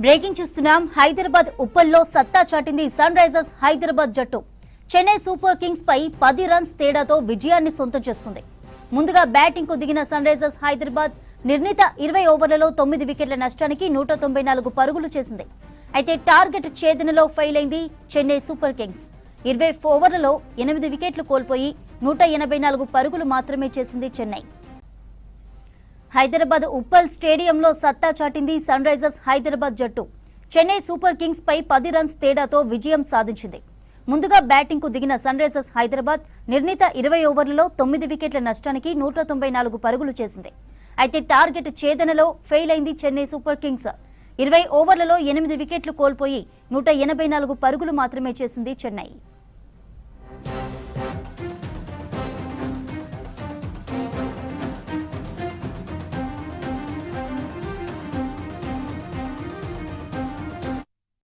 Breaking చూస్తున్నాం. హైదరాబాద్ ఉప్పల్లో సత్తా చాటింది sun Risers Hyderabad జట్టు. చెన్నై సూపర్ కింగ్స్ పై 10 రన్స్ తేడాతో విజయాన్ని సొంతం చేసుకుంది. ముందుగా బ్యాటింగ్ కు దిగిన సన్ రైజర్స్ హైదరాబాద్ నిర్ణీత 20 ఓవర్లలో 9 వికెట్ల నష్టానికి 194 పరుగులు చేసింది. అయితే టార్గెట్ ఛేదనలో ఫెయిల్ అయింది చెన్నై సూపర్ కింగ్స్. 20 ఓవర్లలో 8 వికెట్లు కోల్పోయి 184 పరుగులు మాత్రమే చేసింది చెన్నై. హైదరాబాద్ ఉప్పల్ స్టేడియంలో సత్తా చాటింది సన్ రైజర్స్ హైదరాబాద్ జట్టు. చెన్నై సూపర్ కింగ్స్ పై 10 రన్స్ తేడాతో విజయం సాధించింది. ముందుగా బ్యాటింగ్ కు దిగిన సన్ రైజర్స్ హైదరాబాద్ నిర్ణీత 20 ఓవర్లలో 9 వికెట్ల నష్టానికి 194 పరుగులు చేసింది. అయితే టార్గెట్ ఛేదనలో ఫెయిల్ అయింది చెన్నై సూపర్ కింగ్స్. 20 ఓవర్లలో 8 వికెట్లు కోల్పోయి 184 పరుగులు మాత్రమే చేసింది చెన్నై.